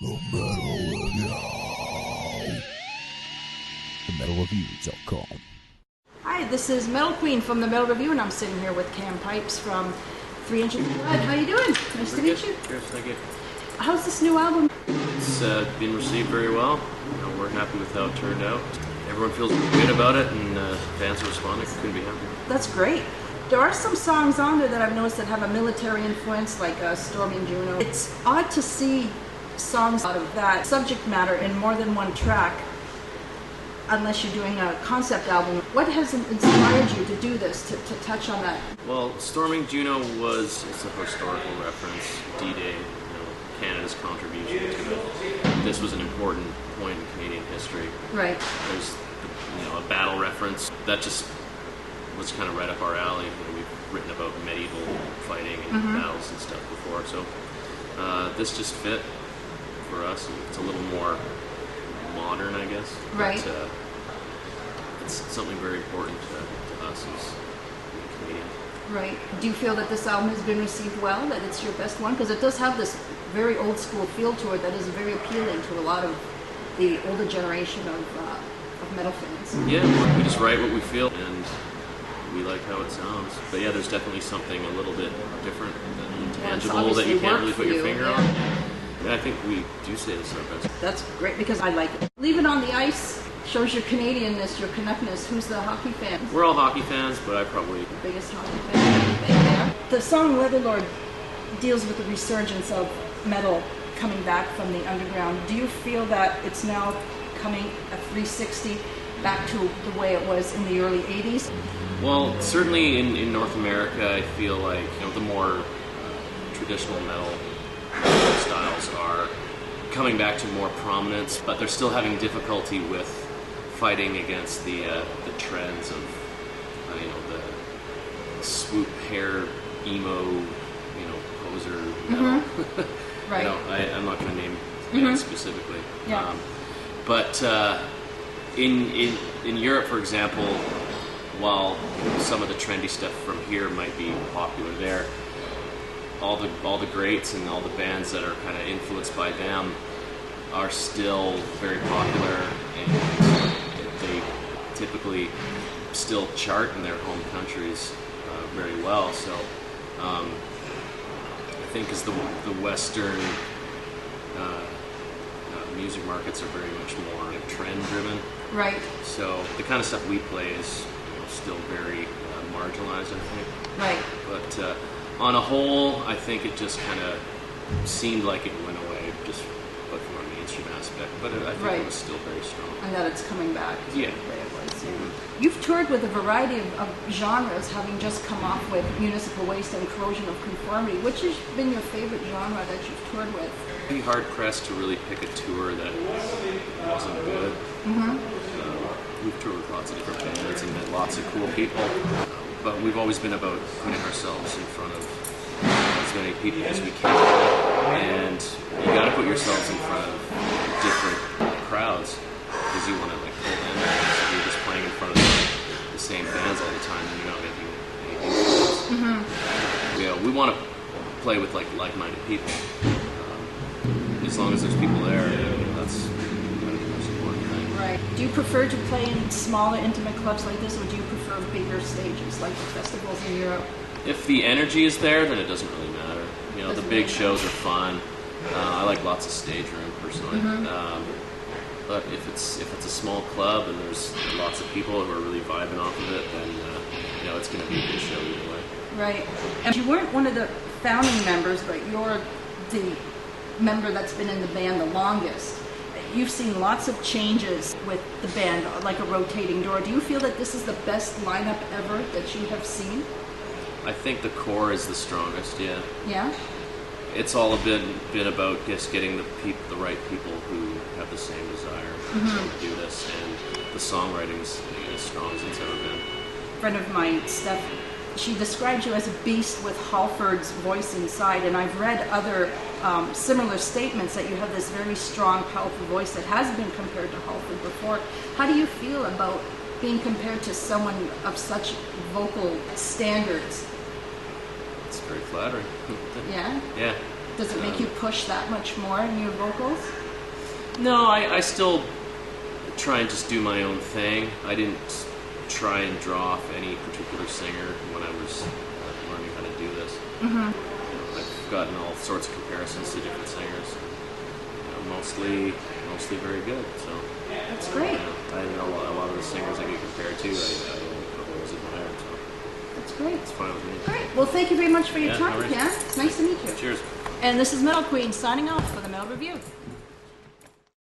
TheMetalReview.com. Hi, this is Metal Queen from the Metal Review, and I'm sitting here with Cam Pipes from 3 Inches of Blood. How you doing? Nice to meet you. Yes, thank you. How's this new album? It's been received very well. We're happy with how it turned out. Everyone feels good about it, and fans are responding. Couldn't be happier. That's great. There are some songs on there that I've noticed that have a military influence, like Storming Juno. It's odd to see songs out of that subject matter in more than one track, unless you're doing a concept album. What has inspired you to do this, to touch on that? Well, Storming Juno it's a historical reference, D-Day, Canada's contribution to it. This was an important point in Canadian history. Right. There's a battle reference that just was kind of right up our alley. We've written about medieval fighting and battles and stuff before, so this just fit for us. It's a little more modern, I guess. Right. But, it's something very important to us as Canadians. Right. Do you feel that this album has been received well, that it's your best one? Because it does have this very old school feel to it that is very appealing to a lot of the older generation of metal fans. Yeah, we just write what we feel, and we like how it sounds. But yeah, there's definitely something a little bit different and tangible that you can't really put your finger on. And I think we do say this is our best. That's great, because I like it. Leave It on the Ice shows your Canadianness, your Canuckness. Who's the hockey fan? We're all hockey fans, but I probably... The biggest hockey fan there. The song Leatherlord deals with the resurgence of metal coming back from the underground. Do you feel that it's now coming a 360 back to the way it was in the early 80s? Well, certainly in North America, I feel like the more traditional metal styles are coming back to more prominence, but they're still having difficulty with fighting against the trends of the swoop hair emo poser metal. Right. I'm not going to name it specifically. Yeah. But in Europe, for example, while some of the trendy stuff from here might be popular there, all the greats and all the bands that are kind of influenced by them are still very popular, and they typically still chart in their home countries very well. So I think as the Western music markets are very much more trend driven. Right. So the kind of stuff we play is still very marginalized, I think. Right. But on a whole, I think it just kind of seemed like it went away, just but from a mainstream aspect. But I think it was still very strong. And that it's coming back to the way it was. You've toured with a variety of genres, having just come off with Municipal Waste and Corrosion of Conformity. Which has been your favorite genre that you've toured with? I'd be hard pressed to really pick a tour that wasn't good. We've toured with lots of different bands and met lots of cool people, but we've always been about putting ourselves in front of as many people as we can, and you got to put yourselves in front of different crowds because you want to pull them in. If you're just playing in front of the same bands all the time, then you're not going to do anything. We want to play with like-minded people. As long as there's people there, that's the most important thing. Right. Do you prefer to play in smaller, intimate clubs like this, or do you prefer bigger stages like the festivals in Europe? If the energy is there, then it doesn't really matter. The big shows are fun. I like lots of stage room personally. But if it's a small club and there's lots of people who are really vibing off of it, then it's going to be a good show either way. Right. And you weren't one of the founding members, but you're the member that's been in the band the longest. You've seen lots of changes with the band, like a rotating door. Do you feel that this is the best lineup ever that you have seen? I think the core is the strongest, yeah. Yeah? It's all been about just getting the right people who have the same desire to do this, and the songwriting is as strong as it's ever been. A friend of mine, Steph, she described you as a beast with Halford's voice inside, and I've read other similar statements that you have this very strong, powerful voice that has been compared to Halford before. How do you feel about being compared to someone of such vocal standards? It's very flattering. Yeah? Yeah. Does it make you push that much more in your vocals? No, I still try and just do my own thing. I didn't try and draw off any particular singer when I was learning how to do this. I've gotten all sorts of comparisons to different singers. Mostly very good. So That's great. I know a lot of the singers I get compared to, I always admire. So That's great. it's fine with me. Great. Well, thank you very much for your Yeah, time, no worries. Ken. It's nice to meet you. Cheers. And this is Metal Queen signing off for the Metal Review.